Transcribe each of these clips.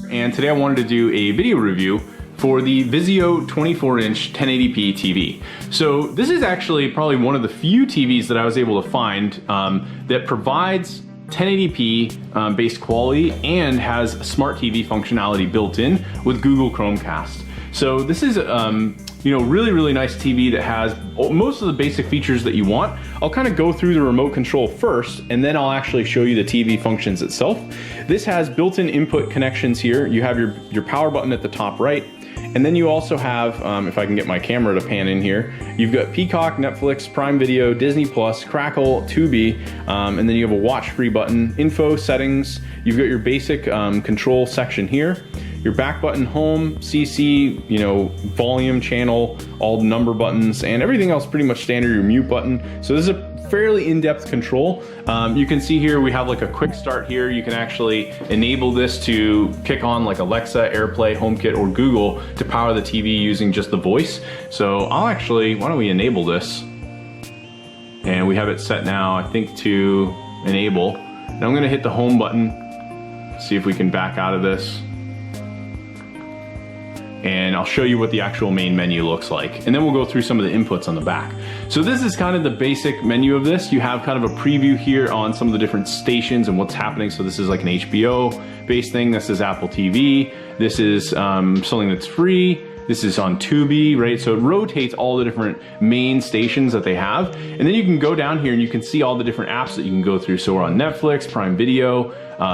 And today I wanted to do a video review for the VIZIO 24-inch 1080p TV. So this is actually probably one of the few TVs that I was able to find that provides 1080p based quality and has smart TV functionality built in with Google Chromecast. So this is really nice TV that has most of the basic features that you want. I'll kind of go through the remote control first, and then I'll actually show you the TV functions itself. This has built-in input connections here. You have your power button at the top right, and then you also have, if I can get my camera to pan in here, you've got Peacock, Netflix, Prime Video, Disney Plus, Crackle, Tubi, and then you have a watch free button, info, settings. You've got your basic control section here. Your back button, home, CC, volume, channel, all the number buttons, and everything else pretty much standard, your mute button. So this is a fairly in-depth control. You can see here we have like a quick start here. You can actually enable this to kick on like Alexa, AirPlay, HomeKit, or Google to power the TV using just the voice. So why don't we enable this? And we have it set now, I think, to enable. And I'm gonna hit the home button, see if we can back out of this. And I'll show you what the actual main menu looks like. And then we'll go through some of the inputs on the back. So this is kind of the basic menu of this. You have kind of a preview here on some of the different stations and what's happening. So this is like an HBO based thing. This is Apple TV. This is something that's free. This is on Tubi, right? So it rotates all the different main stations that they have. And then you can go down here and you can see all the different apps that you can go through. So we're on Netflix, Prime Video,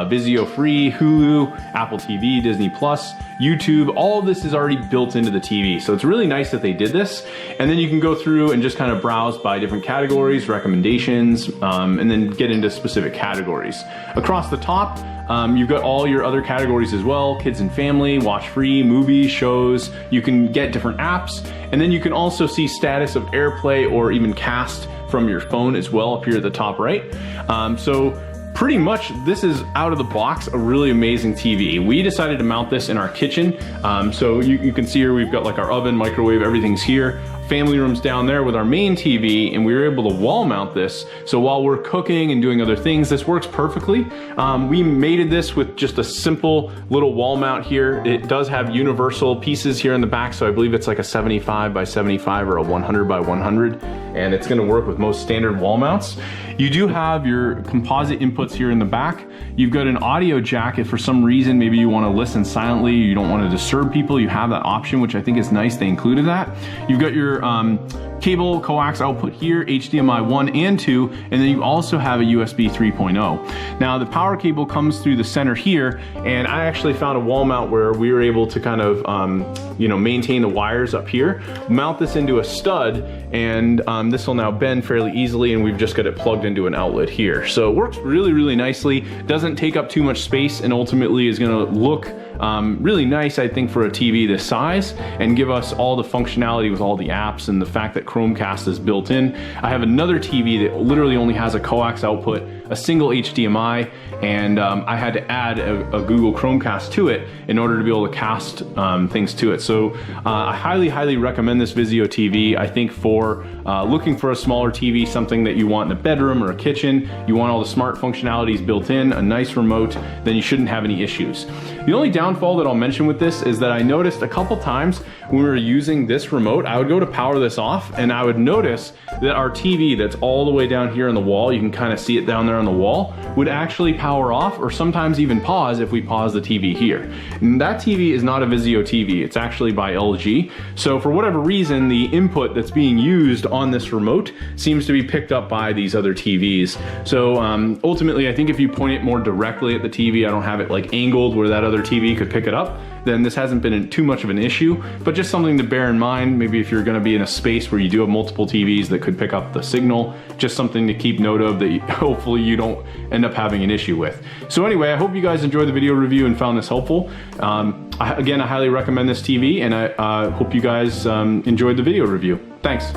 VIZIO Free, Hulu, Apple TV, Disney Plus, YouTube. All of this is already built into the TV. So it's really nice that they did this. And then you can go through and just kind of browse by different categories, recommendations, and then get into specific categories. Across the top, you've got all your other categories as well: kids and family, watch free, movies, shows. You can get different apps, and then you can also see status of AirPlay or even cast from your phone as well up here at the top right. So pretty much this is out of the box a really amazing TV. We decided to mount this in our kitchen. So you can see here we've got like our oven, microwave, everything's here. Family room's down there with our main TV, and we were able to wall mount this. So while we're cooking and doing other things, this works perfectly. We mated this with just a simple little wall mount here. It does have universal pieces here in the back, so I believe it's like a 75 by 75 or a 100 by 100, and it's gonna work with most standard wall mounts. You do have your composite inputs here in the back. You've got an audio jack if for some reason maybe you want to listen silently, you don't want to disturb people, you have that option, which I think is nice they included that. You've got your cable coax output here, HDMI 1 and 2, and then you also have a USB 3.0. Now the power cable comes through the center here, and I actually found a wall mount where we were able to kind of maintain the wires up here, mount this into a stud, and this will now bend fairly easily, and we've just got it plugged into an outlet here. So it works really nicely, doesn't take up too much space, and ultimately is gonna look really nice, I think, for a TV this size, and give us all the functionality with all the apps and the fact that Chromecast is built in. I have another TV that literally only has a coax output, a single HDMI, and I had to add a Google Chromecast to it in order to be able to cast things to it. So I highly recommend this VIZIO TV. I think for looking for a smaller TV, something that you want in a bedroom or a kitchen, you want all the smart functionalities built in, a nice remote, then you shouldn't have any issues. The only downfall that I'll mention with this is that I noticed a couple times when we were using this remote, I would go to power this off, and I would notice that our TV that's all the way down here on the wall, you can kind of see it down there on the wall, would actually power off, or sometimes even pause if we pause the TV here. And that TV is not a VIZIO TV, it's actually by LG. So for whatever reason, the input that's being used on this remote seems to be picked up by these other TVs. So ultimately, I think if you point it more directly at the TV, I don't have it like angled where that other TV could pick it up, then this hasn't been too much of an issue, but just something to bear in mind, maybe if you're gonna be in a space where you do have multiple TVs that could pick up the signal, just something to keep note of that hopefully you don't end up having an issue with. So anyway, I hope you guys enjoyed the video review and found this helpful. Again, I highly recommend this TV, and I hope you guys enjoyed the video review. Thanks.